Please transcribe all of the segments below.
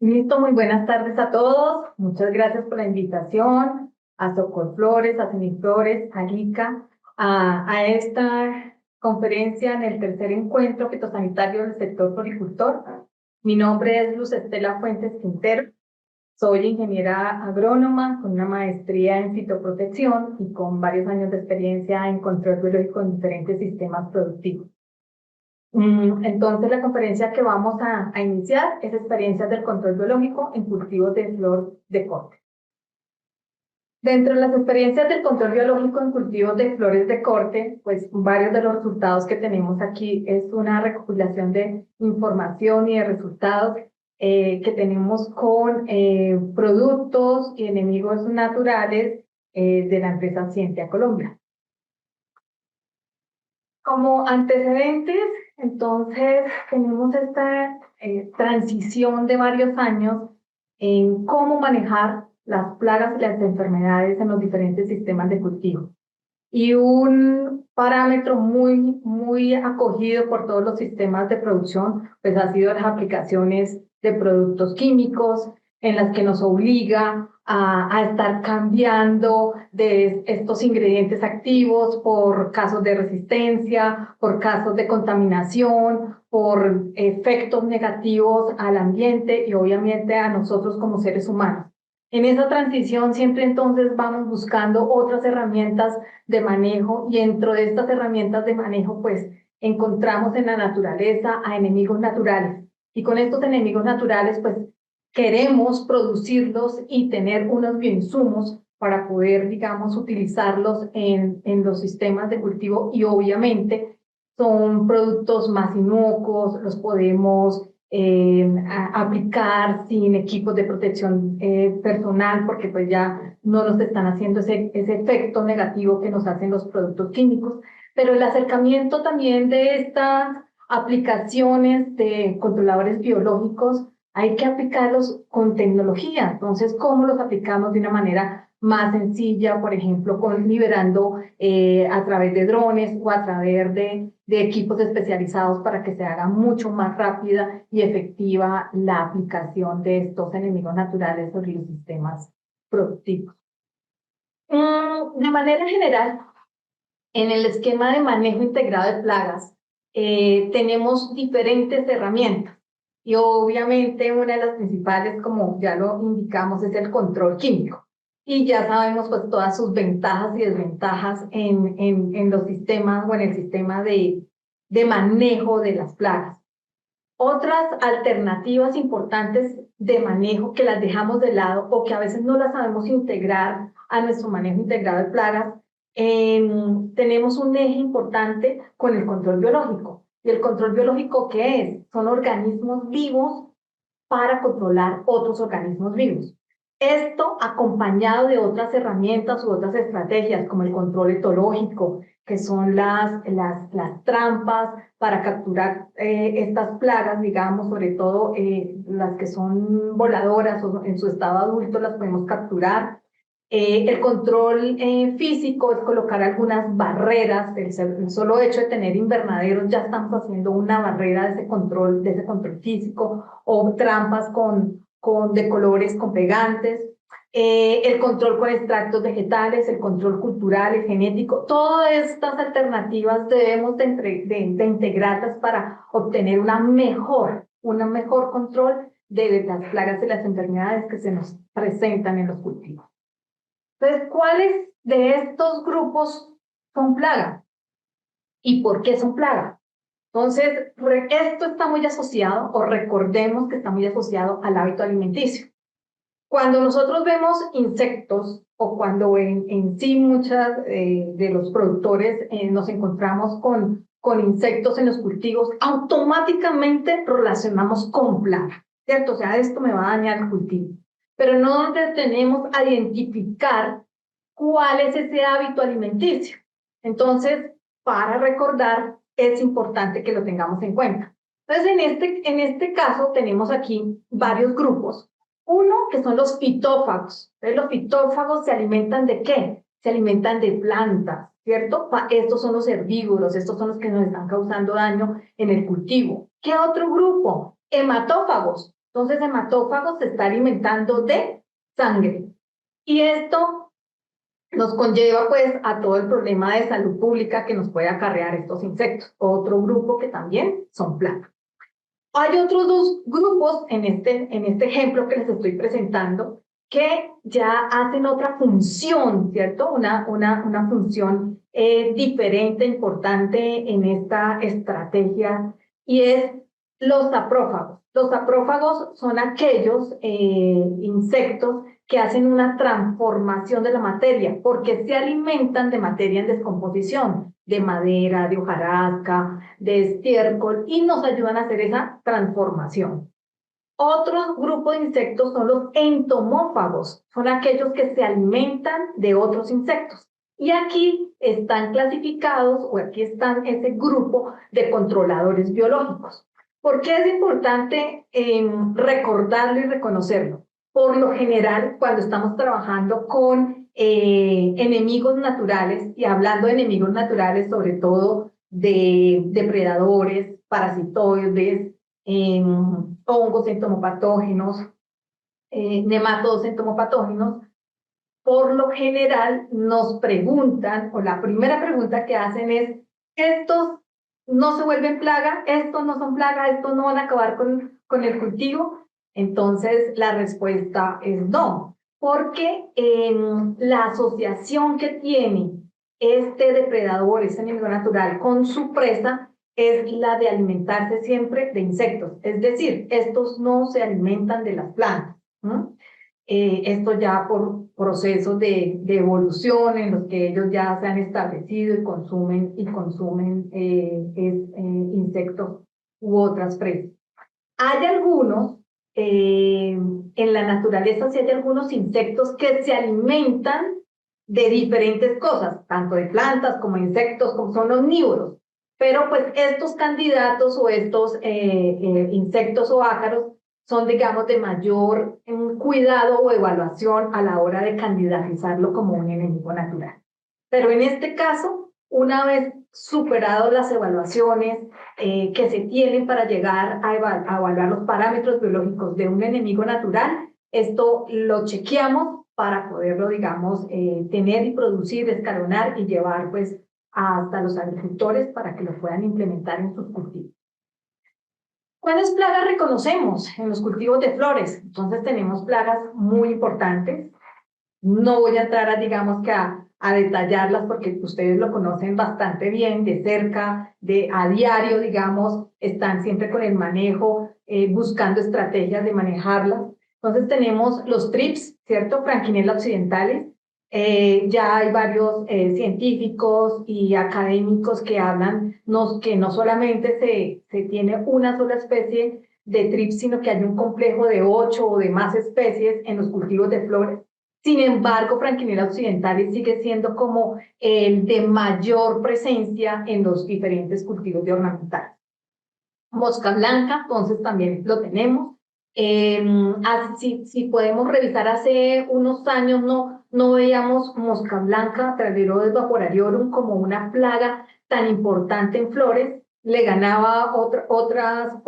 Listo, muy buenas tardes a todos. Muchas gracias por la invitación a Socorflores, a Semiflores, a LICA, a esta conferencia en el tercer encuentro fitosanitario del sector floricultor. Mi nombre es Luz Estela Fuentes Quintero. Soy ingeniera agrónoma con una maestría en fitoprotección y con varios años de experiencia en control biológico en diferentes sistemas productivos. Entonces, la conferencia que vamos a iniciar es experiencias del control biológico en cultivos de flor de corte. Dentro de las experiencias del control biológico en cultivos de flores de corte, pues varios de los resultados que tenemos aquí es una recopilación de información y de resultados que tenemos con productos y enemigos naturales de la empresa Ciencia Colombia. Como antecedentes, entonces, tenemos esta transición de varios años en cómo manejar las plagas y las enfermedades en los diferentes sistemas de cultivo. Y un parámetro muy acogido por todos los sistemas de producción, pues ha sido las aplicaciones de productos químicos, en las que nos obliga a estar cambiando de estos ingredientes activos por casos de resistencia, por casos de contaminación, por efectos negativos al ambiente y obviamente a nosotros como seres humanos. En esa transición siempre entonces vamos buscando otras herramientas de manejo y dentro de estas herramientas de manejo pues encontramos en la naturaleza a enemigos naturales y con estos enemigos naturales pues queremos producirlos y tener unos bioinsumos para poder, digamos, utilizarlos en los sistemas de cultivo y obviamente son productos más inocuos, los podemos aplicar sin equipos de protección personal porque pues ya no nos están haciendo ese efecto negativo que nos hacen los productos químicos, pero el acercamiento también de estas aplicaciones de controladores biológicos hay que aplicarlos con tecnología. Entonces, ¿cómo los aplicamos de una manera más sencilla? Por ejemplo, liberando a través de drones o a través de equipos especializados para que se haga mucho más rápida y efectiva la aplicación de estos enemigos naturales sobre los sistemas productivos. De manera general, en el esquema de manejo integrado de plagas, tenemos diferentes herramientas. Y obviamente una de las principales, como ya lo indicamos, es el control químico. Y ya sabemos pues todas sus ventajas y desventajas en los sistemas o en el sistema de manejo de las plagas. Otras alternativas importantes de manejo que las dejamos de lado o que a veces no las sabemos integrar a nuestro manejo integrado de plagas, tenemos un eje importante con el control biológico. ¿Y el control biológico qué es? Son organismos vivos para controlar otros organismos vivos. Esto acompañado de otras herramientas u otras estrategias como el control etológico, que son las trampas para capturar estas plagas, digamos, sobre todo las que son voladoras o en su estado adulto las podemos capturar. El control físico es colocar algunas barreras. El solo hecho de tener invernaderos ya estamos haciendo una barrera de ese control físico o trampas de colores con pegantes. El control con extractos vegetales, el control cultural, el genético, todas estas alternativas debemos de integrarlas para obtener un mejor control de las plagas y las enfermedades que se nos presentan en los cultivos. Entonces, ¿cuáles de estos grupos son plaga? ¿Y por qué son plaga? Entonces, esto está muy asociado, o recordemos que está muy asociado al hábito alimenticio. Cuando nosotros vemos insectos, o cuando en sí muchas de los productores nos encontramos con insectos en los cultivos, automáticamente relacionamos con plaga, ¿cierto? O sea, esto me va a dañar el cultivo. Pero no nos detenemos a identificar cuál es ese hábito alimenticio. Entonces, para recordar, es importante que lo tengamos en cuenta. Entonces, en este caso, tenemos aquí varios grupos. Uno, que son los fitófagos. Entonces, los fitófagos se alimentan ¿de qué? Se alimentan de plantas, ¿cierto? Estos son los herbívoros, estos son los que nos están causando daño en el cultivo. ¿Qué otro grupo? Hematófagos. Entonces, hematófagos se está alimentando de sangre. Y esto nos conlleva pues a todo el problema de salud pública que nos puede acarrear estos insectos. Otro grupo que también son plagas. Hay otros dos grupos en este ejemplo que les estoy presentando que ya hacen otra función, ¿cierto? Una función diferente, importante en esta estrategia, y es los saprófagos. Los saprófagos son aquellos insectos que hacen una transformación de la materia, porque se alimentan de materia en descomposición, de madera, de hojarasca, de estiércol, y nos ayudan a hacer esa transformación. Otro grupo de insectos son los entomófagos, son aquellos que se alimentan de otros insectos. Y aquí están clasificados, o aquí están ese grupo de controladores biológicos. ¿Por qué es importante recordarlo y reconocerlo? Por lo general, cuando estamos trabajando con enemigos naturales, y hablando de enemigos naturales, sobre todo de depredadores, parasitoides, hongos entomopatógenos, nematodos entomopatógenos, por lo general nos preguntan, o la primera pregunta que hacen es, ¿estos no se vuelven plaga? ¿Estos no son plaga? ¿Estos no van a acabar con el cultivo? Entonces la respuesta es no, porque la asociación que tiene este depredador, este enemigo natural, con su presa es la de alimentarse siempre de insectos. Es decir, estos no se alimentan de las plantas. Esto ya por procesos de evolución en los que ellos ya se han establecido y consumen insectos u otras presas. Hay algunos, en la naturaleza sí hay algunos insectos que se alimentan de diferentes cosas, tanto de plantas como insectos, como son omnívoros. Pero pues estos candidatos o estos insectos o ácaros son, digamos, de mayor cuidado o evaluación a la hora de candidatizarlo como un enemigo natural. Pero en este caso, una vez superado las evaluaciones que se tienen para llegar a evaluar los parámetros biológicos de un enemigo natural, esto lo chequeamos para poderlo, digamos, tener y producir, escalonar y llevar pues hasta los agricultores para que lo puedan implementar en sus cultivos. ¿Cuáles plagas reconocemos en los cultivos de flores? Entonces tenemos plagas muy importantes. No voy a entrar digamos que a detallarlas porque ustedes lo conocen bastante bien, de cerca, a diario, digamos, están siempre con el manejo, buscando estrategias de manejarlas. Entonces tenemos los trips, ¿cierto? Franquinella occidentalis. Ya hay varios científicos y académicos que hablan que no solamente se tiene una sola especie de trips, sino que hay un complejo de 8 o de más especies en los cultivos de flores. Sin embargo, Franquinella occidentalis sigue siendo como el de mayor presencia en los diferentes cultivos de ornamentales. Mosca blanca, entonces también lo tenemos. Si podemos revisar, hace unos años no veíamos mosca blanca, Trailherodes vaporariorum, como una plaga tan importante en flores. Le ganaba otras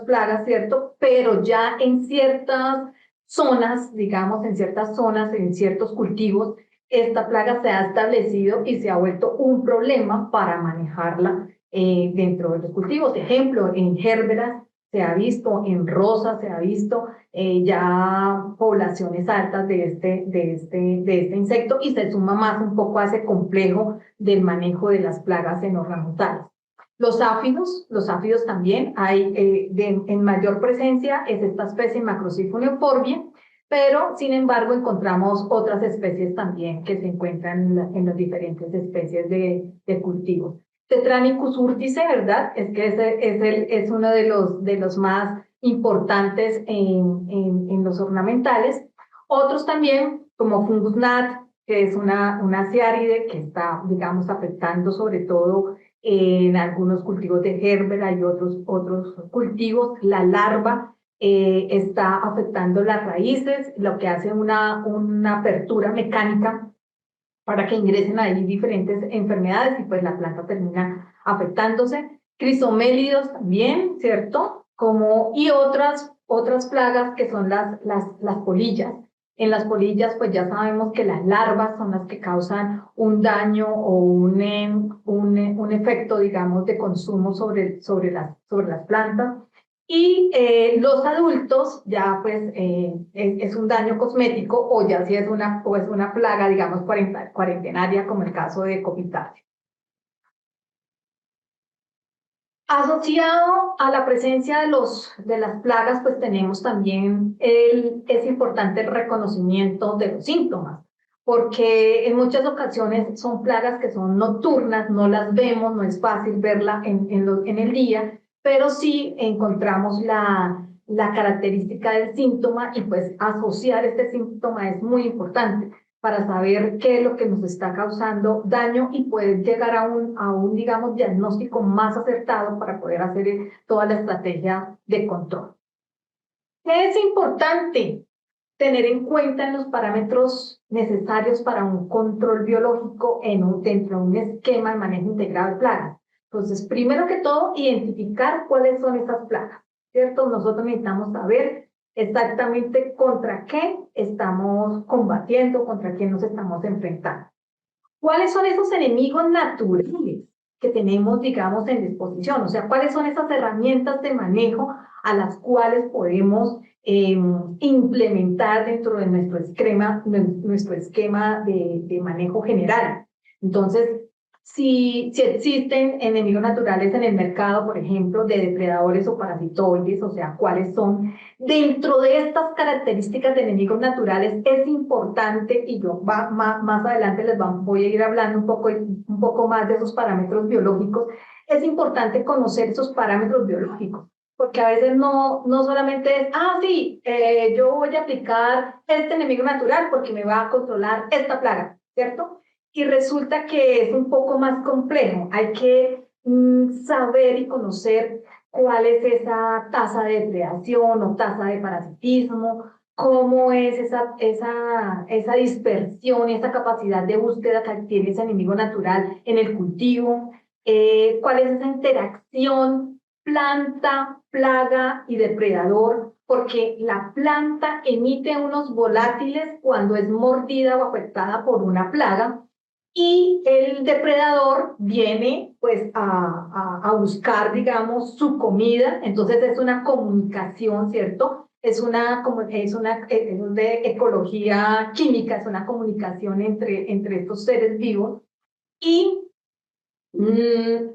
plagas, ¿cierto? Pero ya en ciertas zonas, digamos, en ciertas zonas, en ciertos cultivos, esta plaga se ha establecido y se ha vuelto un problema para manejarla dentro de los cultivos. Ejemplo, en gérberas se ha visto, en rosas se ha visto ya poblaciones altas de este insecto, y se suma más un poco a ese complejo del manejo de las plagas en ornamentales. Los áfidos también hay en mayor presencia, es esta especie Macrosifon euphorbia, pero sin embargo encontramos otras especies también que se encuentran en las diferentes especies de cultivos. Tetranicus urtice, ¿verdad? Es que es uno de los más importantes en los ornamentales. Otros también, como Fungus gnat, que es una ciáride que está, digamos, afectando sobre todo en algunos cultivos de gérbera y otros cultivos. La larva está afectando las raíces, lo que hace una apertura mecánica para que ingresen ahí diferentes enfermedades y pues la planta termina afectándose. Crisomélidos también, ¿cierto? Y otras otras plagas que son las polillas. En las polillas, pues ya sabemos que las larvas son las que causan un daño o un efecto, digamos, de consumo sobre las plantas. Y los adultos ya pues es un daño cosmético o ya si es una plaga, digamos, cuarentenaria, como el caso de Copitaceae. Asociado a la presencia de las plagas, pues tenemos también es importante el reconocimiento de los síntomas, porque en muchas ocasiones son plagas que son nocturnas, no las vemos, no es fácil verla en el día, pero sí encontramos la característica del síntoma y pues asociar este síntoma es muy importante para saber qué es lo que nos está causando daño y poder llegar a un digamos, diagnóstico más acertado para poder hacer toda la estrategia de control. ¿Qué es importante tener en cuenta en los parámetros necesarios para un control biológico dentro de un esquema de manejo integrado de plagas? Entonces, primero que todo, identificar cuáles son esas plagas, ¿cierto? Nosotros necesitamos saber exactamente contra qué estamos combatiendo, contra quién nos estamos enfrentando. ¿Cuáles son esos enemigos naturales que tenemos, digamos, en disposición? O sea, ¿cuáles son esas herramientas de manejo a las cuales podemos implementar dentro de nuestro esquema de manejo general? Entonces, si existen enemigos naturales en el mercado, por ejemplo, de depredadores o parasitoides, o sea, cuáles son. Dentro de estas características de enemigos naturales es importante, y yo más adelante voy a ir hablando un poco más de esos parámetros biológicos, es importante conocer esos parámetros biológicos, porque a veces no solamente es, sí, yo voy a aplicar este enemigo natural porque me va a controlar esta plaga, ¿cierto? Y resulta que es un poco más complejo. Hay que saber y conocer cuál es esa tasa de depredación o tasa de parasitismo, cómo es esa dispersión y esa capacidad de búsqueda que tiene ese enemigo natural en el cultivo, cuál es esa interacción planta, plaga y depredador, porque la planta emite unos volátiles cuando es mordida o afectada por una plaga, y el depredador viene pues a buscar, digamos, su comida. Entonces es una comunicación, ¿cierto? Es de ecología química, es una comunicación entre estos seres vivos. Y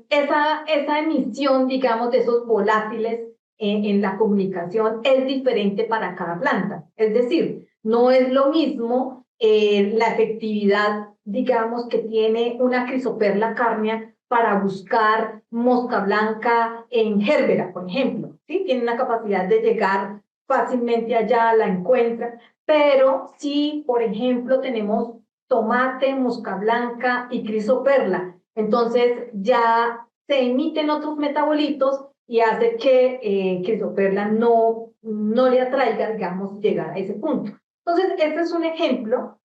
esa emisión, digamos, de esos volátiles en la comunicación es diferente para cada planta. Es decir, no es lo mismo la efectividad, digamos, que tiene una Chrysoperla carnea para buscar mosca blanca en Gerbera, por ejemplo. ¿Sí? Tiene una capacidad de llegar fácilmente allá, la encuentra, pero si, por ejemplo, tenemos tomate, mosca blanca y Chrysoperla, entonces ya se emiten otros metabolitos y hace que Chrysoperla no le atraiga, digamos, llegar a ese punto. Entonces, este es un ejemplo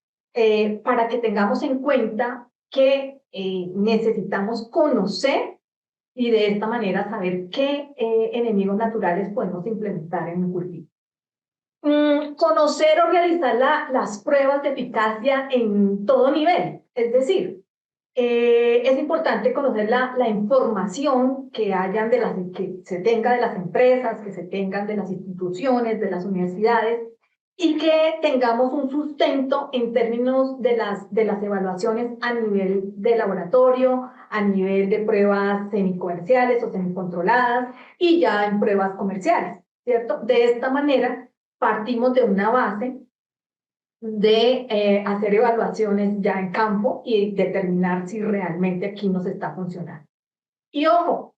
para que tengamos en cuenta que necesitamos conocer y de esta manera saber qué enemigos naturales podemos implementar en un cultivo. Conocer o realizar las pruebas de eficacia en todo nivel, es decir, es importante conocer la información que se tenga de las empresas, que se tengan de las instituciones, de las universidades, y que tengamos un sustento en términos de las evaluaciones a nivel de laboratorio, a nivel de pruebas semicomerciales o semicontroladas y ya en pruebas comerciales, ¿cierto? De esta manera partimos de una base de hacer evaluaciones ya en campo y determinar si realmente aquí nos está funcionando. Y ojo,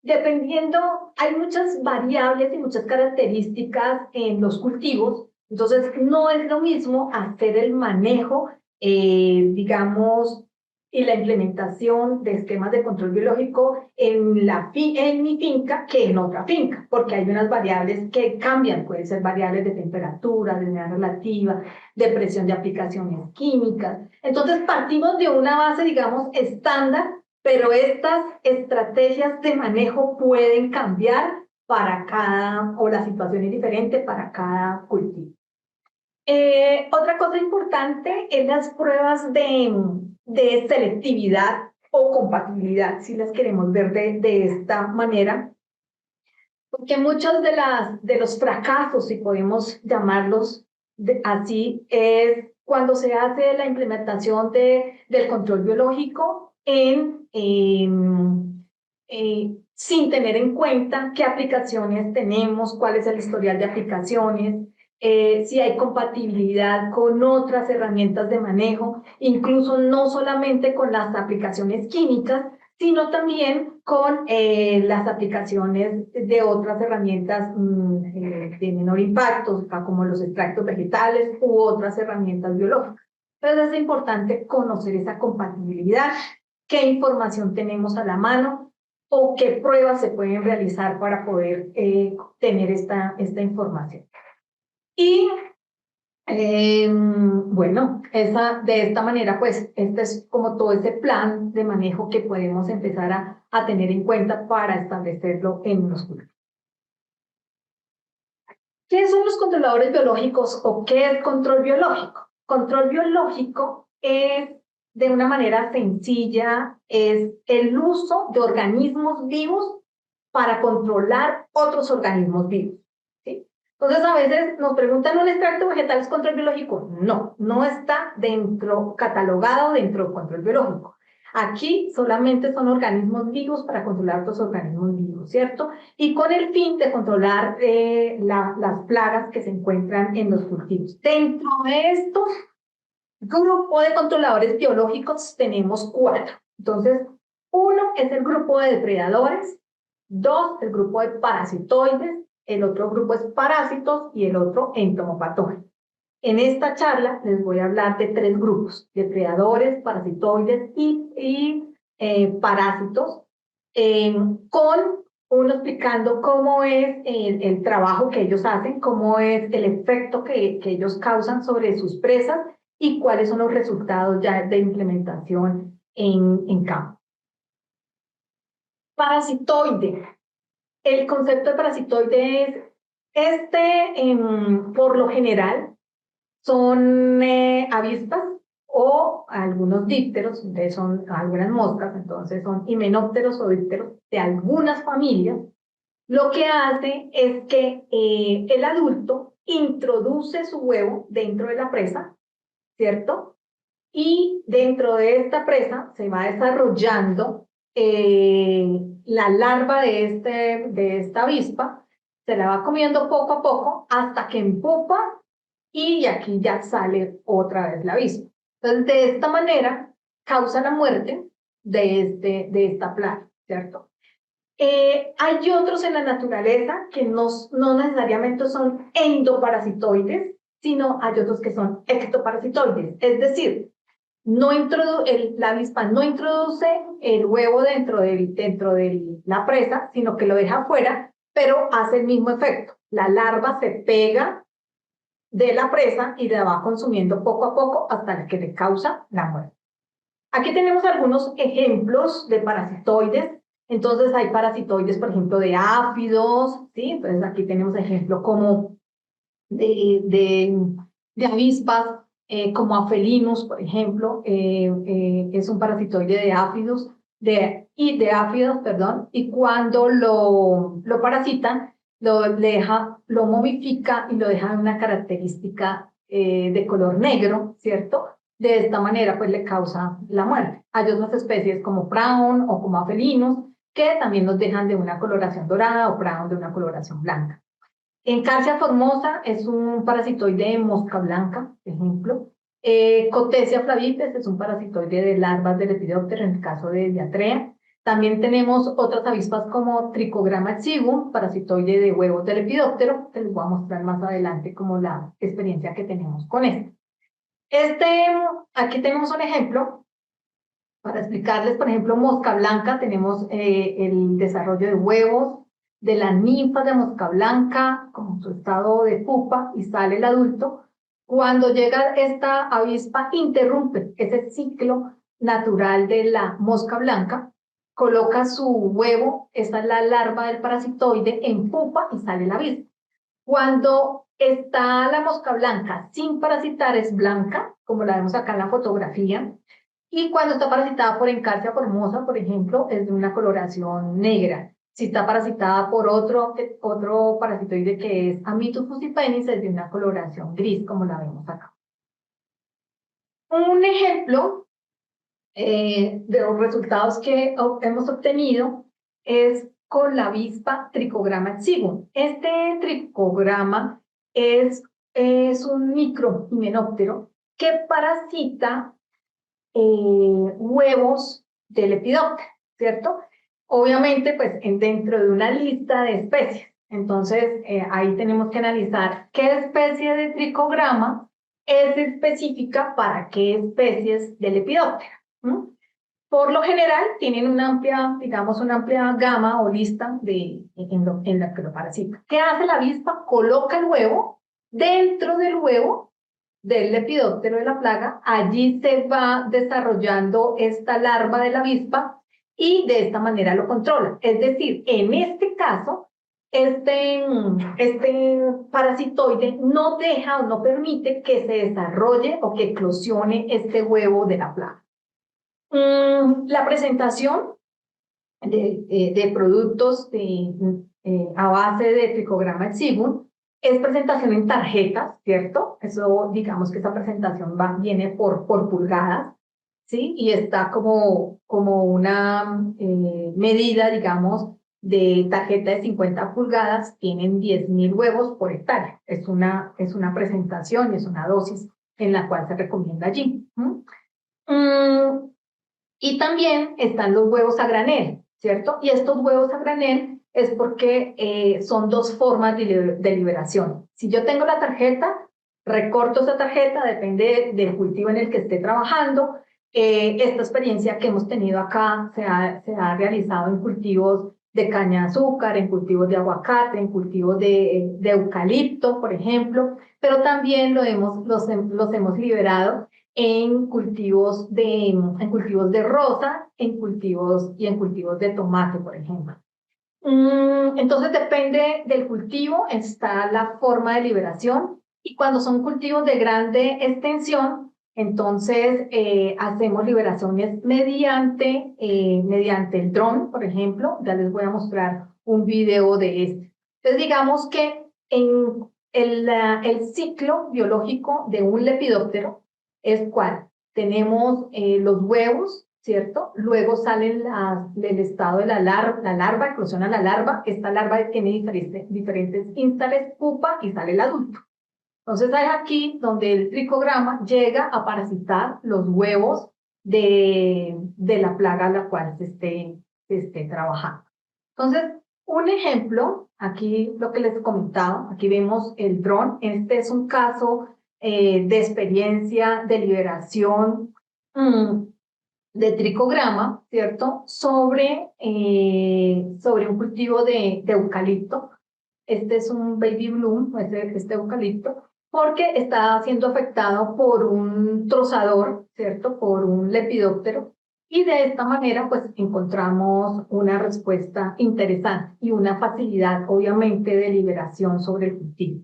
dependiendo, hay muchas variables y muchas características en los cultivos, entonces no es lo mismo hacer el manejo, digamos, y la implementación de esquemas de control biológico en mi finca que en otra finca, porque hay unas variables que cambian, pueden ser variables de temperatura, de humedad relativa, de presión de aplicaciones químicas. Entonces partimos de una base, digamos, estándar, pero estas estrategias de manejo pueden cambiar para cada, o la situación es diferente para cada cultivo. Otra cosa importante es las pruebas de selectividad o compatibilidad, si las queremos ver de esta manera, porque muchos de los fracasos, si podemos llamarlos así, es cuando se hace la implementación del control biológico sin tener en cuenta qué aplicaciones tenemos, cuál es el historial de aplicaciones, si hay compatibilidad con otras herramientas de manejo, incluso no solamente con las aplicaciones químicas, sino también con las aplicaciones de otras herramientas de menor impacto, como los extractos vegetales u otras herramientas biológicas. Entonces es importante conocer esa compatibilidad, qué información tenemos a la mano o qué pruebas se pueden realizar para poder tener esta información. Y bueno, de esta manera, pues, este es como todo ese plan de manejo que podemos empezar a tener en cuenta para establecerlo en los cultivos. ¿Qué son los controladores biológicos o qué es control biológico? Control biológico es, de una manera sencilla, es el uso de organismos vivos para controlar otros organismos vivos. ¿Sí? Entonces, a veces nos preguntan, ¿un extracto vegetal es control biológico? No, no está catalogado dentro del control biológico. Aquí solamente son organismos vivos para controlar otros organismos vivos, ¿cierto? Y con el fin de controlar las plagas que se encuentran en los cultivos. Dentro de estos grupos de controladores biológicos tenemos 4. Entonces, 1 es el grupo de depredadores, 2, el grupo de parasitoides, el otro grupo es parásitos y el otro entomopatógenos. En esta charla les voy a hablar de 3 grupos, depredadores, parasitoides y parásitos, con uno explicando cómo es el trabajo que ellos hacen, cómo es el efecto que ellos causan sobre sus presas y cuáles son los resultados ya de implementación en campo. Parasitoide. El concepto de parasitoide es, por lo general, son avispas o algunos dípteros, son algunas moscas, entonces son himenópteros o dípteros de algunas familias. Lo que hace es que el adulto introduce su huevo dentro de la presa, ¿cierto? Y dentro de esta presa se va desarrollando la larva de esta avispa, se la va comiendo poco a poco hasta que empupa y aquí ya sale otra vez la avispa. Entonces, de esta manera causa la muerte de esta plaga, ¿cierto? Hay otros en la naturaleza que no necesariamente son endoparasitoides, sino hay otros que son ectoparasitoides, es decir, la avispa no introduce el huevo dentro de la presa, sino que lo deja afuera, pero hace el mismo efecto. La larva se pega de la presa y la va consumiendo poco a poco hasta que le causa la muerte. Aquí tenemos algunos ejemplos de parasitoides. Entonces hay parasitoides, por ejemplo, de áfidos, ¿sí? Entonces aquí tenemos ejemplos como de avispas, como Afelinus, por ejemplo, es un parasitoide de áfidos, de áfidos, perdón, y cuando lo parasitan, lo momifica y lo deja en una característica de color negro, ¿cierto? De esta manera, pues le causa la muerte. Hay otras especies como Praon o como Afelinus, que también nos dejan de una coloración dorada o Praon de una coloración blanca. Encarsia formosa es un parasitoide de mosca blanca, por ejemplo. Cotesia flavipes es un parasitoide de larvas de lepidóptero en el caso de diatrea. También tenemos otras avispas como Trichogramma exiguum, parasitoide de huevos de lepidóptero, que les voy a mostrar más adelante como la experiencia que tenemos con este. Aquí tenemos un ejemplo para explicarles, por ejemplo, mosca blanca, tenemos el desarrollo de huevos, de las ninfas de mosca blanca, como su estado de pupa, y sale el adulto. Cuando llega esta avispa, interrumpe ese ciclo natural de la mosca blanca coloca su huevo, esta es la larva del parasitoide, en pupa y sale la avispa. Cuando está la mosca blanca sin parasitar es blanca, como la vemos acá en la fotografía, y cuando está parasitada por Encarsia formosa, por ejemplo, es de una coloración negra. Si está parasitada por otro parasitoide que es Amitus fusipenis, es de una coloración gris, como la vemos acá. Un ejemplo de los resultados que hemos obtenido es con la avispa Trichogramma exiguum. Este tricograma es un microhimenóptero que parasita huevos de Lepidoptera, ¿cierto? Obviamente, pues dentro de una lista de especies. Entonces, ahí tenemos que analizar qué especie de tricograma es específica para qué especies de Lepidoptera. Por lo general, tienen una amplia, digamos, una amplia gama o lista en la que lo parasita. ¿Qué hace la avispa? Coloca el huevo dentro del huevo del lepidóptero de la plaga, allí se va desarrollando esta larva de la avispa y de esta manera lo controla. Es decir, en este caso, este parasitoide no deja o no permite que se desarrolle o que eclosione este huevo de la plaga. La presentación de productos a base de Trichogramma exiguum es presentación en tarjetas, ¿cierto? Eso, digamos que esa presentación viene por pulgadas, ¿sí? Y está como una medida, digamos, de tarjeta de 50 pulgadas, tienen 10.000 huevos por hectárea. Es una presentación, es una dosis en la cual se recomienda allí. Y también están los huevos a granel, ¿cierto? Y estos huevos a granel es porque son dos formas de liberación. Si yo tengo la tarjeta, recorto esa tarjeta, depende del cultivo en el que esté trabajando. Esta experiencia que hemos tenido acá se ha realizado en cultivos de caña de azúcar, en cultivos de aguacate, en cultivos de eucalipto, por ejemplo, pero también los hemos liberado en cultivos de rosa, en cultivos de tomate, por ejemplo. Entonces depende del cultivo, está la forma de liberación, y cuando son cultivos de grande extensión, entonces hacemos liberaciones mediante el dron, por ejemplo. Ya les voy a mostrar un video de este. Entonces digamos que en el ciclo biológico de un lepidóptero es cuál. Tenemos los huevos, ¿cierto? Luego salen del estado de la larva, eclosiona la larva. Esta larva tiene diferentes instares, pupa, y sale el adulto. Entonces es aquí donde el tricograma llega a parasitar los huevos de la plaga a la cual se esté trabajando. Entonces, un ejemplo, aquí lo que les comentaba, aquí vemos el dron. Este es un caso de experiencia de liberación de tricograma, ¿cierto? Sobre un cultivo de eucalipto. Este es un baby bloom, este eucalipto, porque está siendo afectado por un trozador, ¿cierto? Por un lepidóptero. Y de esta manera, pues, encontramos una respuesta interesante y una facilidad, obviamente, de liberación sobre el cultivo.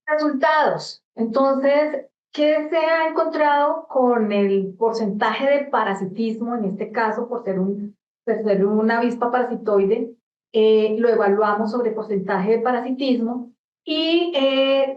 Resultados. Entonces, ¿qué se ha encontrado con el porcentaje de parasitismo? En este caso, por ser una avispa parasitoide, lo evaluamos sobre porcentaje de parasitismo, y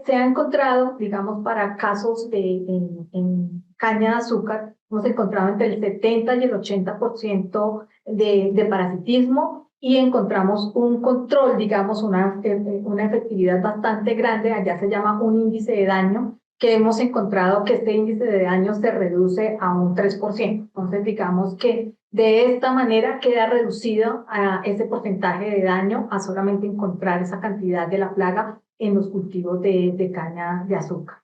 se ha encontrado, digamos, para casos en caña de azúcar, hemos encontrado entre el 70 y el 80% de parasitismo, y encontramos un control, digamos, una efectividad bastante grande. Allá se llama un índice de daño, que hemos encontrado que este índice de daño se reduce a un 3%. Entonces, digamos que de esta manera queda reducido a ese porcentaje de daño a solamente encontrar esa cantidad de la plaga en los cultivos de caña de azúcar.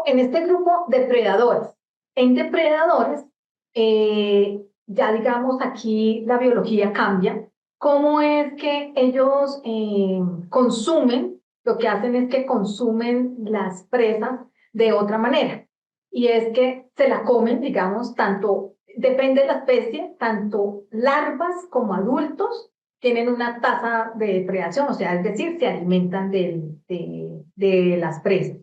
En este grupo, depredadores. En depredadores, ya digamos aquí la biología cambia. ¿Cómo es que ellos consumen lo que hacen es que consumen las presas de otra manera. Y es que se la comen, digamos, tanto, depende de la especie, tanto larvas como adultos tienen una tasa de depredación, o sea, es decir, se alimentan de las presas.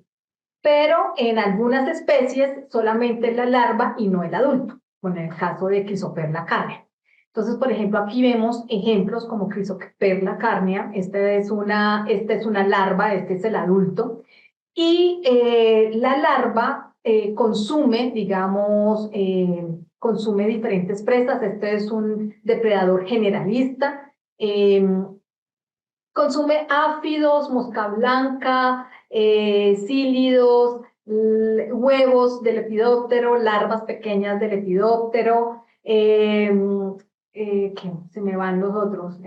Pero en algunas especies solamente la larva y no el adulto, como en el caso de Chrysoperla carnea. Entonces, por ejemplo, aquí vemos ejemplos como Chrysoperla carnea, esta es una larva, este es el adulto, y la larva consume, digamos, consume diferentes presas, este es un depredador generalista, consume áfidos, mosca blanca, cílidos, huevos de lepidóptero, larvas pequeñas de lepidóptero, ¿qué? Se me van los otros,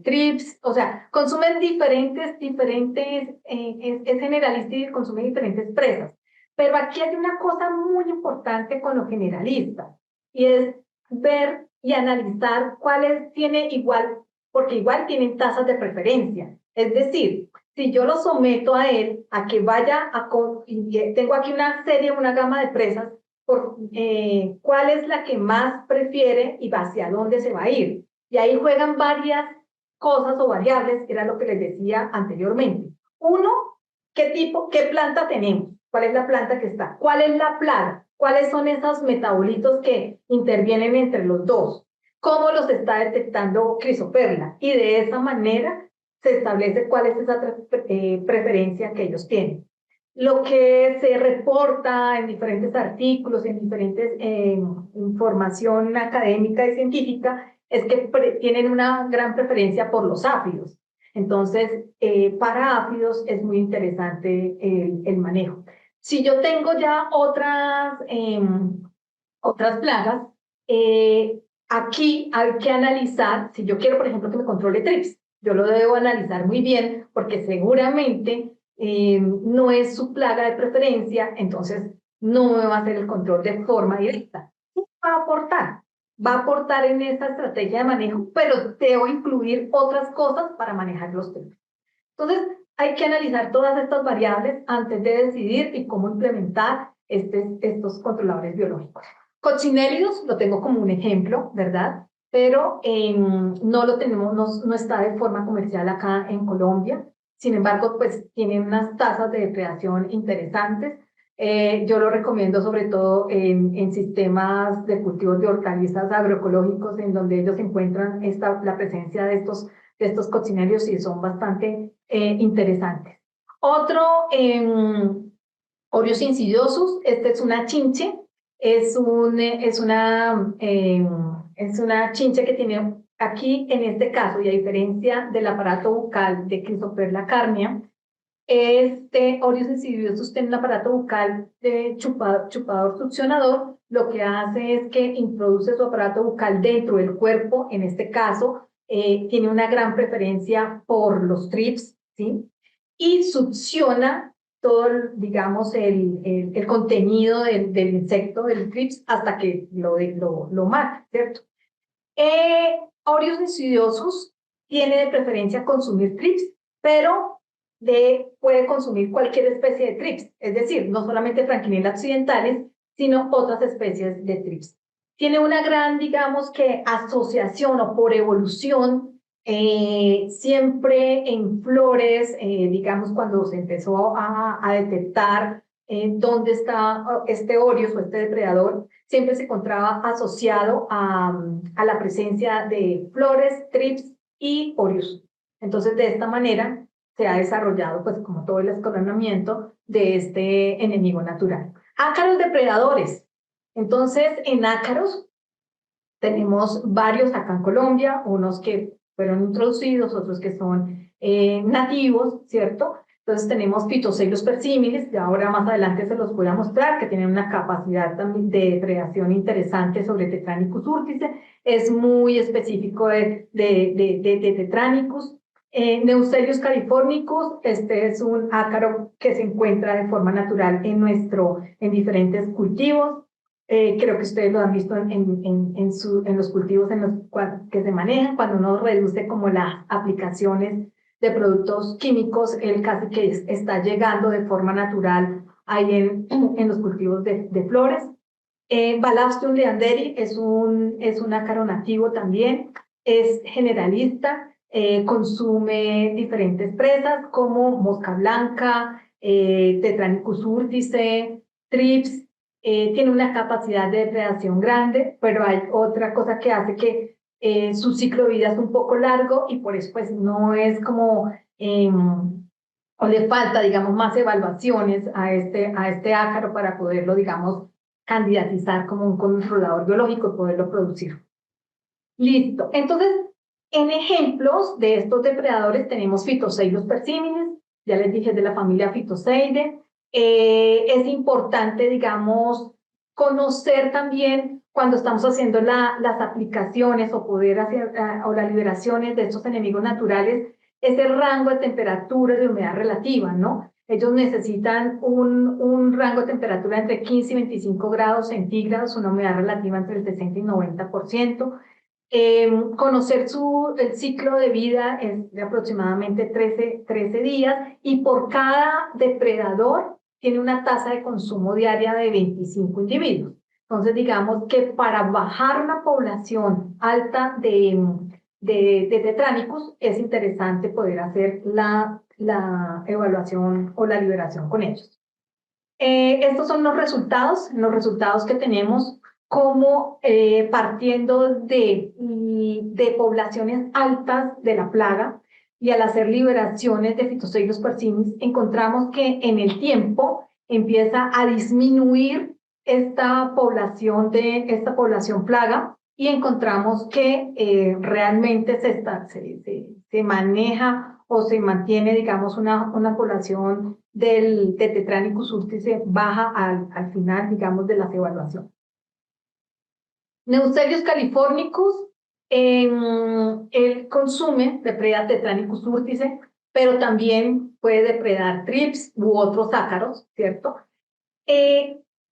trips, o sea, consumen diferentes, es generalista y consume diferentes presas. Pero aquí hay una cosa muy importante con lo generalista, y es ver y analizar cuáles tiene igual, porque igual tienen tasas de preferencia. Es decir, si yo lo someto a él a que vaya a... Y tengo aquí una serie, una gama de presas, cuál es la que más prefiere y hacia dónde se va a ir. Y ahí juegan varias cosas o variables, que era lo que les decía anteriormente. Uno, qué planta tenemos, cuál es la planta que está, cuál es la plaga, cuáles son esos metabolitos que intervienen entre los dos, cómo los está detectando Chrysoperla, y de esa manera se establece cuál es esa preferencia que ellos tienen. Lo que se reporta en diferentes artículos, en diferentes información académica y científica, es que tienen una gran preferencia por los áfidos. Entonces, para áfidos es muy interesante el manejo. Si yo tengo ya otras plagas, aquí hay que analizar, si yo quiero, por ejemplo, que me controle trips, yo lo debo analizar muy bien porque seguramente no es su plaga de preferencia, entonces no me va a hacer el control de forma directa. Va a aportar, va a aportar en esa estrategia de manejo, pero debo incluir otras cosas para manejar los trips. Entonces, hay que analizar todas estas variables antes de decidir y cómo implementar estos controladores biológicos. Coccinellius lo tengo como un ejemplo, ¿verdad? Pero no lo tenemos, no está de forma comercial acá en Colombia. Sin embargo, pues tienen unas tasas de depredación interesantes. Yo lo recomiendo sobre todo en sistemas de cultivos de hortalizas agroecológicos, en donde ellos encuentran la presencia de estos coccinellios y son bastante interesantes. Otro, Orius insidiosus, este es una chinche, es una chinche que tiene aquí, en este caso, y a diferencia del aparato bucal de Chrysoperla carnea, este Orius insidiosus tiene un aparato bucal de chupador succionador, lo que hace es que introduce su aparato bucal dentro del cuerpo, en este caso, tiene una gran preferencia por los trips, ¿sí? Y succiona todo, digamos, el contenido del insecto, del trips, hasta que lo mata, ¿cierto? Orius insidiosus tiene de preferencia consumir trips, pero puede consumir cualquier especie de trips, es decir, no solamente Franklinella occidentales, sino otras especies de trips. Tiene una gran, digamos que, asociación o por evolución, siempre en flores, digamos, cuando se empezó a detectar dónde está este Orius o este depredador, siempre se encontraba asociado a la presencia de flores, trips y Orius. Entonces, de esta manera se ha desarrollado, pues, como todo el escalonamiento de este enemigo natural. Ácaros depredadores. Entonces, en ácaros tenemos varios acá en Colombia, unos que fueron introducidos, otros que son nativos, ¿cierto? Entonces tenemos Phytoceylus persimilis, que ahora más adelante se los voy a mostrar, que tienen una capacidad también de depredación interesante sobre Tetranicus urtice, es muy específico de Tetranicus. Neusterius californicus, este es un ácaro que se encuentra de forma natural en diferentes cultivos. Creo que ustedes lo han visto en los cultivos que se manejan, cuando uno reduce como las aplicaciones de productos químicos, él casi que está llegando de forma natural ahí en los cultivos de flores. Balastium leanderi es un ácaro nativo también, es generalista, consume diferentes presas como mosca blanca, Tetranicus urtice, trips, tiene una capacidad de depredación grande, pero hay otra cosa que hace que su ciclo de vida es un poco largo y por eso pues no es como, o le falta, digamos, más evaluaciones a este ácaro para poderlo, digamos, candidatizar como un controlador biológico y poderlo producir. Listo. Entonces, en ejemplos de estos depredadores tenemos Phytoceylus persimilis, ya les dije de la familia Phytoseidae. Es importante, digamos, conocer también cuando estamos haciendo las aplicaciones o poder hacer o las liberaciones de estos enemigos naturales, ese rango de temperatura y de humedad relativa, ¿no? Ellos necesitan un rango de temperatura entre 15 y 25 grados centígrados, una humedad relativa entre el 60 y 90%. Conocer el ciclo de vida es de aproximadamente 13 días y por cada depredador tiene una tasa de consumo diaria de 25 individuos. Entonces, digamos que para bajar una población alta de Tetranicus es interesante poder hacer la evaluación o la liberación con ellos. Estos son los resultados que tenemos como partiendo de poblaciones altas de la plaga y al hacer liberaciones de Phytoceylus persimilis encontramos que en el tiempo empieza a disminuir esta población plaga y encontramos que realmente se maneja o se mantiene, digamos, una población de Tetranicus urtice baja al final, digamos, de las evaluaciones. Neusterius californicus, él consume, depreda Tetranicus urtice, pero también puede depredar trips u otros ácaros, ¿cierto?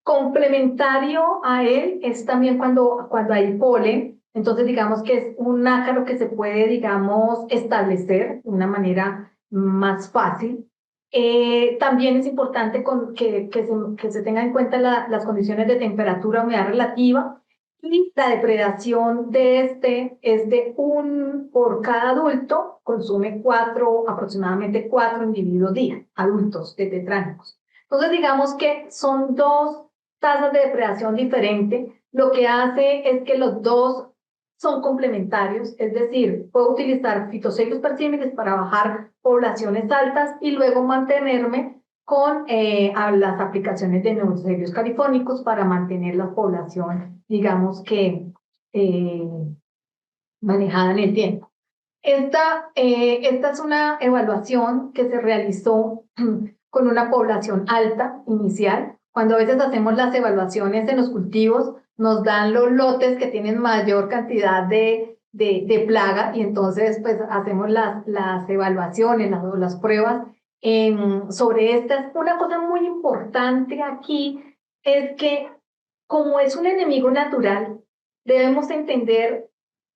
Complementario a él es también cuando hay polen, entonces digamos que es un ácaro que se puede, digamos, establecer de una manera más fácil. También es importante que se tenga en cuenta las condiciones de temperatura, humedad relativa, y la depredación de este es por cada adulto, consume aproximadamente 4 individuos día, adultos de tetránicos. Entonces digamos que son dos tasas de depredación diferentes, lo que hace es que los dos son complementarios, es decir, puedo utilizar Phytoceylus persimilis para bajar poblaciones altas y luego mantenerme con las aplicaciones de Neusterius californicus para mantener la población, digamos que manejada en el tiempo. Esta es una evaluación que se realizó con una población alta inicial. Cuando a veces hacemos las evaluaciones en los cultivos, nos dan los lotes que tienen mayor cantidad de plaga y entonces pues hacemos las evaluaciones, las pruebas sobre estas. Una cosa muy importante aquí es que como es un enemigo natural, debemos entender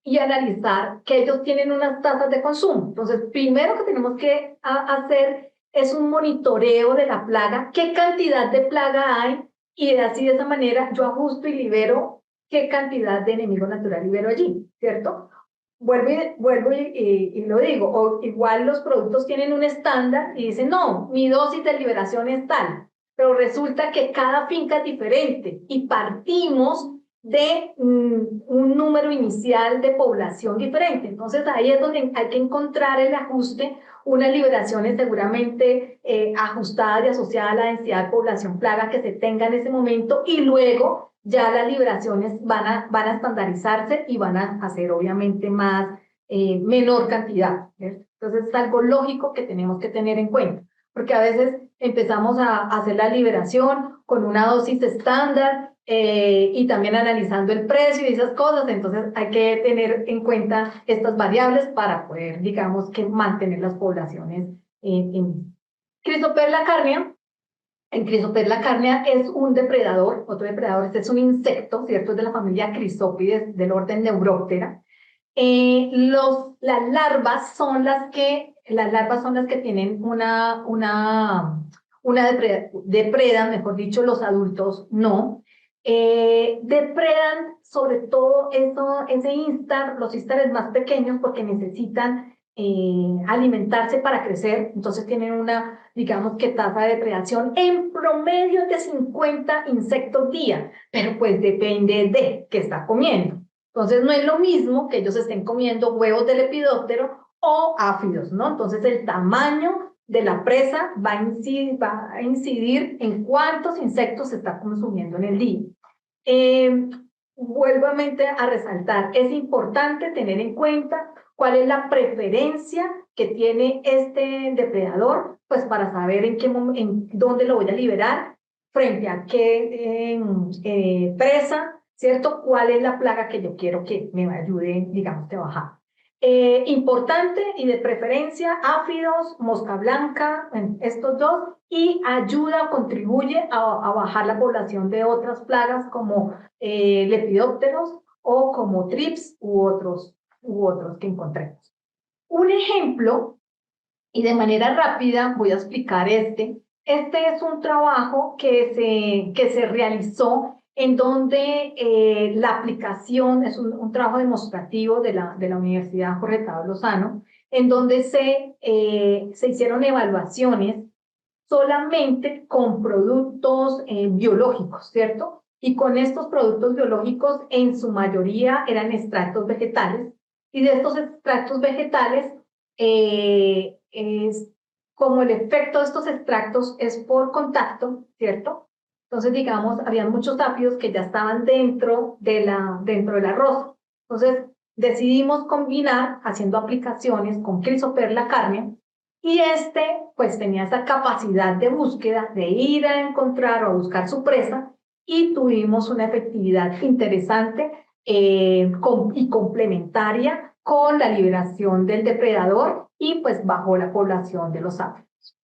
y analizar que ellos tienen unas tasas de consumo. Entonces, primero que tenemos que hacer es un monitoreo de la plaga, qué cantidad de plaga hay, y así de esa manera yo ajusto y libero qué cantidad de enemigo natural libero allí, ¿cierto? Vuelvo y lo digo, o igual los productos tienen un estándar y dicen, no, mi dosis de liberación es tal, pero resulta que cada finca es diferente y partimos de un número inicial de población diferente. Entonces ahí es donde hay que encontrar el ajuste, unas liberaciones seguramente ajustadas y asociadas a la densidad de población plaga que se tenga en ese momento y luego ya las liberaciones van a estandarizarse y van a hacer obviamente menor cantidad, ¿cierto? Entonces es algo lógico que tenemos que tener en cuenta, porque a veces empezamos a hacer la liberación con una dosis estándar y también analizando el precio y esas cosas, entonces hay que tener en cuenta estas variables para poder, digamos, que mantener las poblaciones en Chrysoperla carnea. El Chrysoperla carnea es un depredador, otro depredador, este es un insecto, ¿cierto? Es de la familia Chrysópides, del orden Neuroptera. Las larvas son las que tienen depredan, mejor dicho, los adultos no. Depredan sobre todo los ístares más pequeños porque necesitan alimentarse para crecer, entonces tienen digamos que tasa de depredación en promedio de 50 insectos día, pero pues depende de qué está comiendo. Entonces no es lo mismo que ellos estén comiendo huevos de lepidóptero o áfidos, ¿no? Entonces el tamaño de la presa va a incidir en cuántos insectos se está consumiendo en el día. Vuelvo a resaltar, es importante tener en cuenta cuál es la preferencia que tiene este depredador, pues para saber en dónde lo voy a liberar, frente a qué presa, ¿cierto? ¿Cuál es la plaga que yo quiero que me ayude, digamos, a bajar? Importante y de preferencia, áfidos, mosca blanca, estos dos, y ayuda, contribuye a bajar la población de otras plagas como lepidópteros o como trips u otros que encontremos. Un ejemplo, y de manera rápida voy a explicar este es un trabajo que se realizó en donde la aplicación es un trabajo demostrativo de la Universidad Jorge Tadeo Lozano, en donde se hicieron evaluaciones solamente con productos biológicos, ¿cierto? Y con estos productos biológicos, en su mayoría eran extractos vegetales, y de estos extractos vegetales, es como el efecto de estos extractos es por contacto, ¿cierto? Entonces, digamos, había muchos áfidos que ya estaban dentro del arroz. Entonces, decidimos combinar haciendo aplicaciones con Crisoperla carne, y pues tenía esa capacidad de búsqueda, de ir a encontrar o a buscar su presa, y tuvimos una efectividad interesante y complementaria con la liberación del depredador, y pues bajó la población de los áfidos.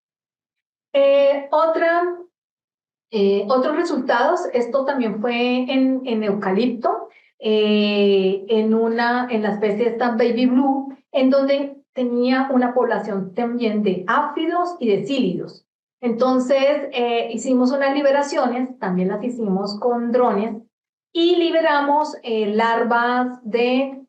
Otros resultados, esto también fue en eucalipto, en la especie esta Baby Blue, en donde tenía una población también de áfidos y de cílidos. Entonces, hicimos unas liberaciones, también las hicimos con drones, y liberamos larvas de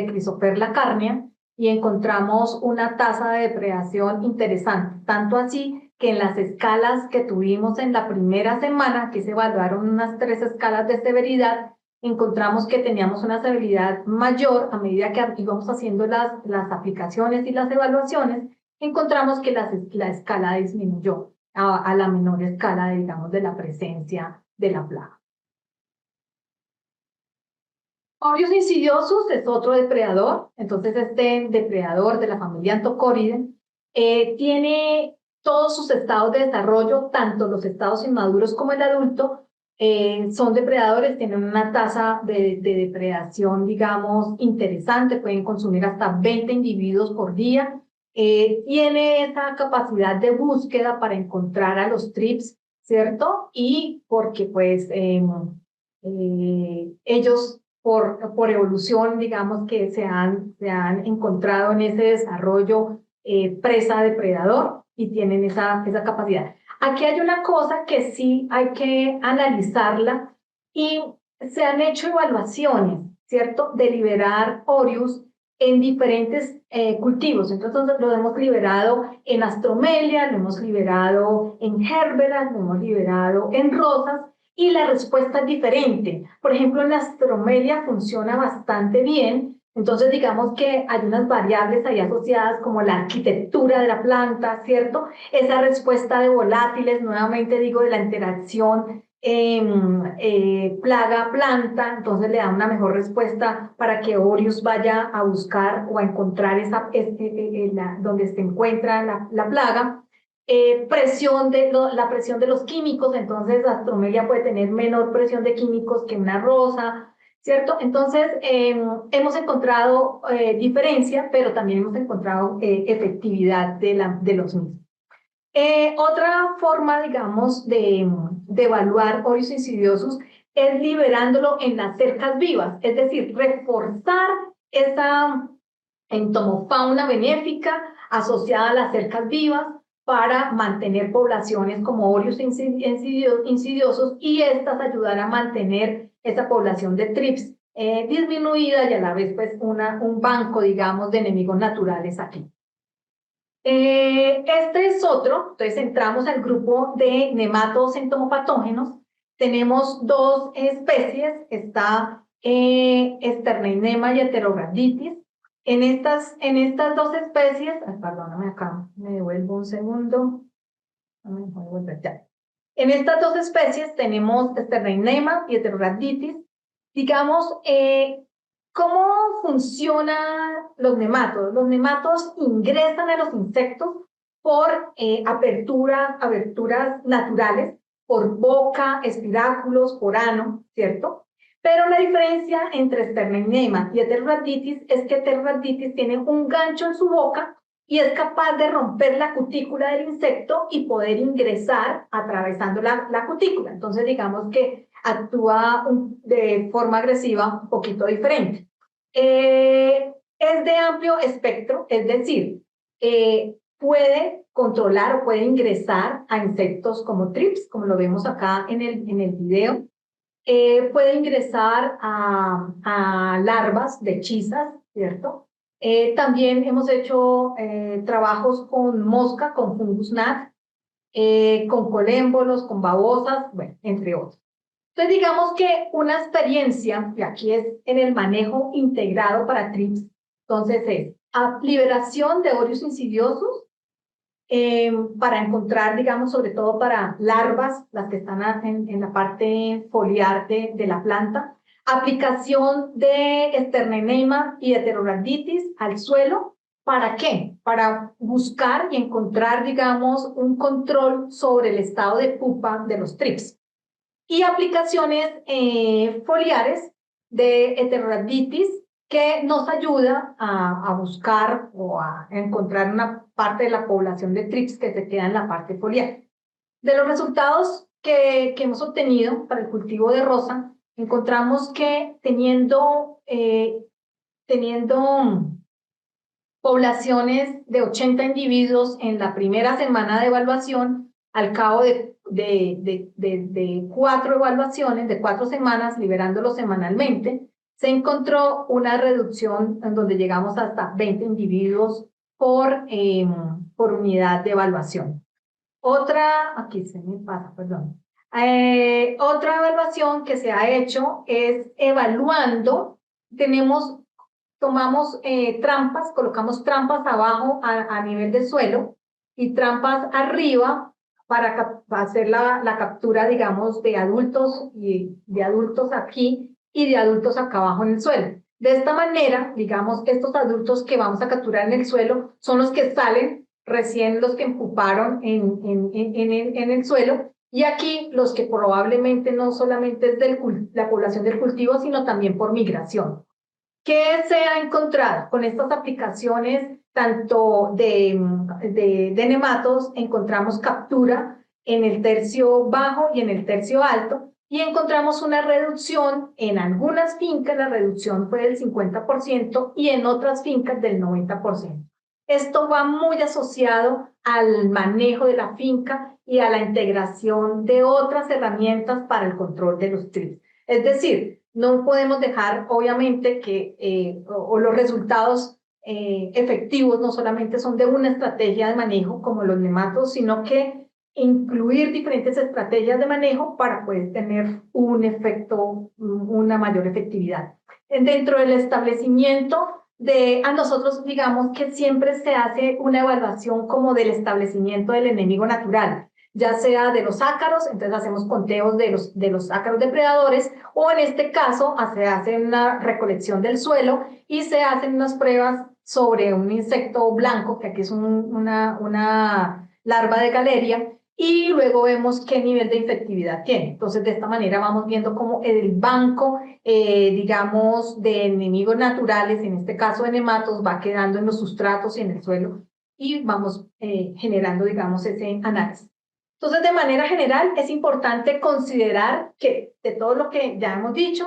Crisoperla carnea, y encontramos una tasa de depredación interesante, tanto así que en las escalas que tuvimos en la primera semana, que se evaluaron unas 3 escalas de severidad, encontramos que teníamos una severidad mayor a medida que íbamos haciendo las aplicaciones y las evaluaciones. Encontramos que la escala disminuyó a la menor escala, digamos, de la presencia de la plaga. Orius insidiosus es otro depredador. Entonces, este depredador de la familia Anthocoridae tiene todos sus estados de desarrollo, tanto los estados inmaduros como el adulto, son depredadores, tienen una tasa de depredación, digamos, interesante, pueden consumir hasta 20 individuos por día, tiene esa capacidad de búsqueda para encontrar a los trips, ¿cierto? Y porque pues ellos por evolución, digamos que se han encontrado en ese desarrollo presa-depredador, y tienen esa capacidad. Aquí hay una cosa que sí hay que analizarla, y se han hecho evaluaciones, ¿cierto?, de liberar Orius en diferentes cultivos. Entonces lo hemos liberado en Astromelia, lo hemos liberado en Gerbera, lo hemos liberado en Rosas, y la respuesta es diferente. Por ejemplo, en la Astromelia funciona bastante bien. Entonces, digamos que hay unas variables ahí asociadas como la arquitectura de la planta, ¿cierto? Esa respuesta de volátiles, nuevamente digo, de la interacción plaga-planta, entonces le da una mejor respuesta para que Orius vaya a buscar o a encontrar donde se encuentra la plaga. La presión de los químicos, entonces Astromelia puede tener menor presión de químicos que una rosa, ¿cierto? Entonces, hemos encontrado diferencia, pero también hemos encontrado efectividad de los mismos. Otra forma, digamos, de evaluar Orius insidiosus es liberándolo en las cercas vivas, es decir, reforzar esa entomofauna benéfica asociada a las cercas vivas para mantener poblaciones como óreos insidiosos y estas ayudar a mantener esa población de trips disminuida y a la vez pues un banco, digamos, de enemigos naturales aquí. Este es otro, entonces entramos al grupo de nematodos entomopatógenos. Tenemos dos especies, está Sterneinema y Heterorhabditis. En estas dos especies, perdóname acá, me devuelvo un segundo. En estas dos especies tenemos Sterneinema y Heterorhabditis. Digamos, ¿cómo funcionan los nematodos? Los nematodos ingresan a los insectos por aberturas naturales, por boca, espiráculos, por ano, ¿cierto? Pero la diferencia entre Sterneinema y Heterorhabditis es que Heterorhabditis tiene un gancho en su boca y es capaz de romper la cutícula del insecto y poder ingresar atravesando la cutícula. Entonces, digamos que actúa de forma agresiva un poquito diferente. Es de amplio espectro, es decir, puede controlar o puede ingresar a insectos como trips, como lo vemos acá en el video. Puede ingresar a larvas de hechizas, ¿cierto? También hemos hecho trabajos con mosca, con fungus gnat, con colémbolos, con babosas, bueno, entre otros. Entonces, digamos que una experiencia, y aquí es en el manejo integrado para trips, entonces es liberación de óreos insidiosos para encontrar, digamos, sobre todo para larvas, las que están en la parte foliar de la planta, aplicación de Sterneinema y Heterorhabditis al suelo. ¿Para qué? Para buscar y encontrar, digamos, un control sobre el estado de pupa de los trips. Y aplicaciones foliares de Heterorhabditis que nos ayuda a buscar o a encontrar una parte de la población de trips que se queda en la parte foliar. De los resultados que hemos obtenido para el cultivo de rosa, encontramos que teniendo poblaciones de 80 individuos en la primera semana de evaluación, al cabo de 4 evaluaciones, de 4 semanas, liberándolos semanalmente, se encontró una reducción en donde llegamos hasta 20 individuos por unidad de evaluación. Aquí se me pasa, perdón. Otra evaluación que se ha hecho es evaluando, tomamos trampas, colocamos trampas abajo a nivel de suelo y trampas arriba para hacer la captura, digamos, de adultos y de adultos aquí y de adultos acá abajo en el suelo. De esta manera, digamos, estos adultos que vamos a capturar en el suelo son los que salen recién, los que empuparon en el suelo, y aquí los que probablemente no solamente es la población del cultivo, sino también por migración. ¿Qué se ha encontrado con estas aplicaciones tanto de nematos? Encontramos captura en el tercio bajo y en el tercio alto, y encontramos una reducción en algunas fincas, la reducción fue del 50% y en otras fincas del 90%. Esto va muy asociado al manejo de la finca y a la integración de otras herramientas para el control de los trips. Es decir, no podemos dejar, obviamente, que los resultados efectivos no solamente son de una estrategia de manejo como los nematos, sino que incluir diferentes estrategias de manejo para poder tener un efecto, una mayor efectividad. Dentro del establecimiento a nosotros, digamos que siempre se hace una evaluación como del establecimiento del enemigo natural, ya sea de los ácaros, entonces hacemos conteos de los ácaros depredadores, o en este caso se hace una recolección del suelo y se hacen unas pruebas sobre un insecto blanco, que aquí es una larva de galeria, y luego vemos qué nivel de infectividad tiene. Entonces, de esta manera vamos viendo cómo el banco, digamos, de enemigos naturales, en este caso de nematos, va quedando en los sustratos y en el suelo, y vamos generando, digamos, ese análisis. Entonces, de manera general, es importante considerar que de todo lo que ya hemos dicho,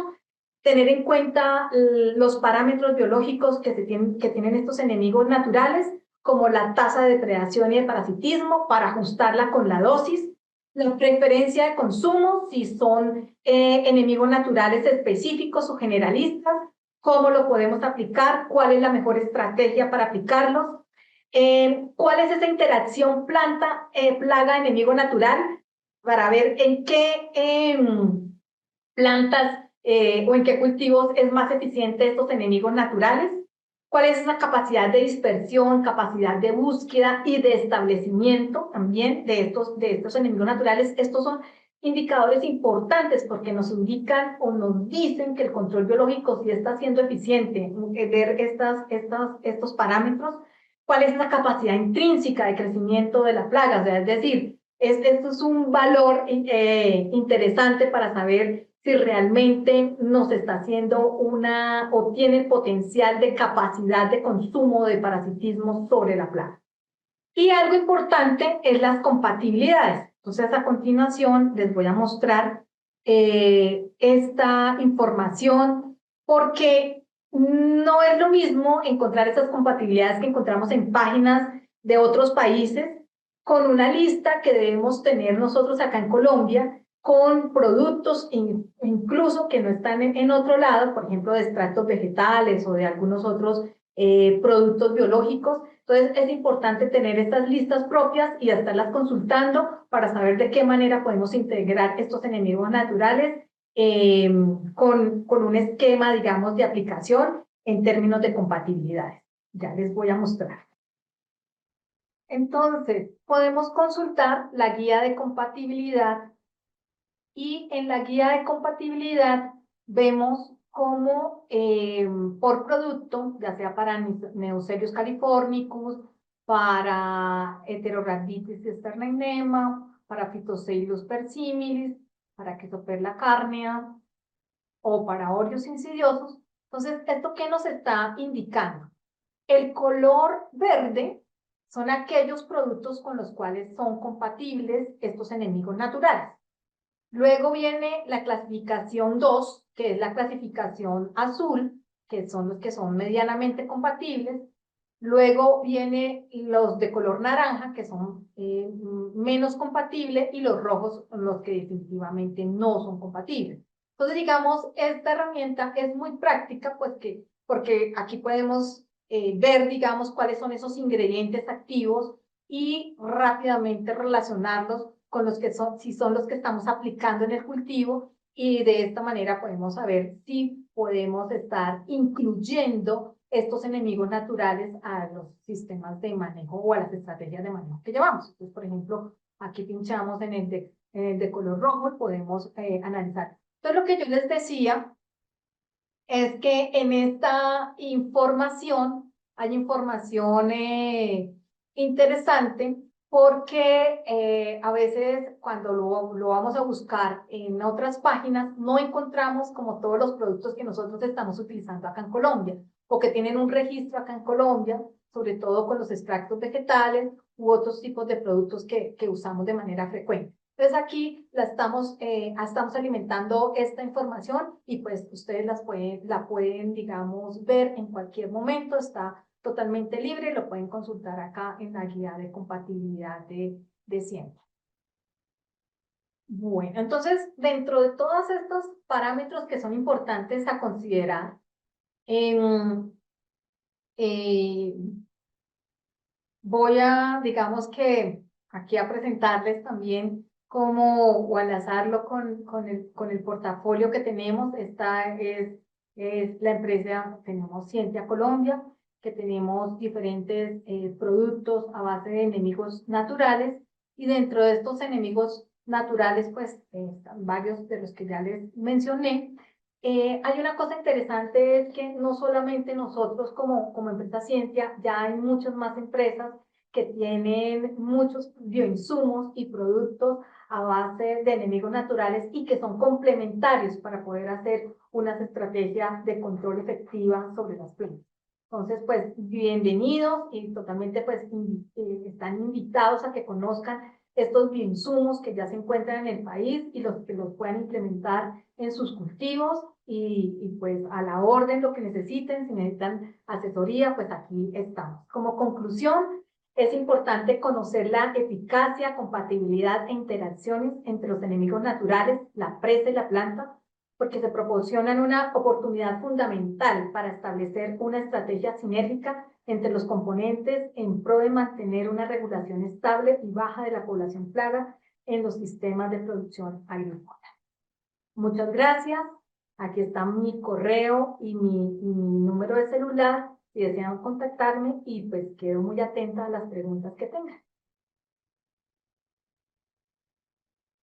tener en cuenta los parámetros biológicos que tienen estos enemigos naturales, como la tasa de depredación y de parasitismo, para ajustarla con la dosis, la preferencia de consumo, si son enemigos naturales específicos o generalistas, cómo lo podemos aplicar, cuál es la mejor estrategia para aplicarlos, cuál es esa interacción planta-plaga-enemigo natural, para ver en qué plantas o en qué cultivos es más eficiente estos enemigos naturales, cuál es esa capacidad de dispersión, capacidad de búsqueda y de establecimiento también de estos enemigos naturales. Estos son indicadores importantes porque nos indican o nos dicen que el control biológico sí está siendo eficiente. Ver estos parámetros, cuál es la capacidad intrínseca de crecimiento de la plaga, o sea, es decir, esto es un valor interesante para saber si realmente nos está haciendo o tiene el potencial de capacidad de consumo de parasitismo sobre la plaga. Y algo importante es las compatibilidades. Entonces, a continuación les voy a mostrar esta información porque no es lo mismo encontrar esas compatibilidades que encontramos en páginas de otros países con una lista que debemos tener nosotros acá en Colombia con productos incluso que no están en otro lado, por ejemplo, de extractos vegetales o de algunos otros productos biológicos. Entonces, es importante tener estas listas propias y estarlas consultando para saber de qué manera podemos integrar estos enemigos naturales con un esquema, digamos, de aplicación en términos de compatibilidades. Ya les voy a mostrar. Entonces, podemos consultar la guía de compatibilidad y en la guía de compatibilidad vemos cómo por producto, ya sea para Neuselius californicus, para Heterorhabditis externa para Phytoceylus persimilis, para Quesoperla carnea o para Orius insidiosus. Entonces, ¿esto qué nos está indicando? El color verde son aquellos productos con los cuales son compatibles estos enemigos naturales. Luego viene la clasificación 2, que es la clasificación azul, que son los que son medianamente compatibles. Luego viene los de color naranja, que son menos compatibles, y los rojos son los que definitivamente no son compatibles. Entonces, digamos, esta herramienta es muy práctica, pues porque aquí podemos ver, digamos, cuáles son esos ingredientes activos y rápidamente relacionarlos con los que si son los que estamos aplicando en el cultivo, y de esta manera podemos saber si podemos estar incluyendo estos enemigos naturales a los sistemas de manejo o a las estrategias de manejo que llevamos. Entonces, por ejemplo, aquí pinchamos en el de color rojo y podemos analizar. Entonces, lo que yo les decía es que en esta información hay información interesante porque a veces cuando lo vamos a buscar en otras páginas no encontramos como todos los productos que nosotros estamos utilizando acá en Colombia o que tienen un registro acá en Colombia, sobre todo con los extractos vegetales u otros tipos de productos que usamos de manera frecuente. Entonces aquí estamos alimentando esta información y pues ustedes la pueden, digamos, ver en cualquier momento, está totalmente libre, lo pueden consultar acá en la guía de compatibilidad de siembra. Bueno, entonces, dentro de todos estos parámetros que son importantes a considerar, voy a, digamos que aquí a presentarles también cómo o enlazarlo con el portafolio que tenemos. Esta es la empresa, tenemos Scientia Colombia, que tenemos diferentes productos a base de enemigos naturales, y dentro de estos enemigos naturales, pues están varios de los que ya les mencioné. Hay una cosa interesante, es que no solamente nosotros como empresa Scientia, ya hay muchas más empresas que tienen muchos bioinsumos y productos a base de enemigos naturales y que son complementarios para poder hacer unas estrategias de control efectiva sobre las plantas. Entonces, pues, bienvenidos y totalmente, pues, están invitados a que conozcan estos bioinsumos que ya se encuentran en el país y los que los puedan implementar en sus cultivos y pues a la orden lo que necesiten, si necesitan asesoría, pues aquí estamos. Como conclusión, es importante conocer la eficacia, compatibilidad e interacciones entre los enemigos naturales, la presa y la planta, porque se proporcionan una oportunidad fundamental para establecer una estrategia sinérgica entre los componentes en pro de mantener una regulación estable y baja de la población plaga en los sistemas de producción agrícola. Muchas gracias. Aquí está mi correo y mi número de celular si desean contactarme y pues quedo muy atenta a las preguntas que tengan.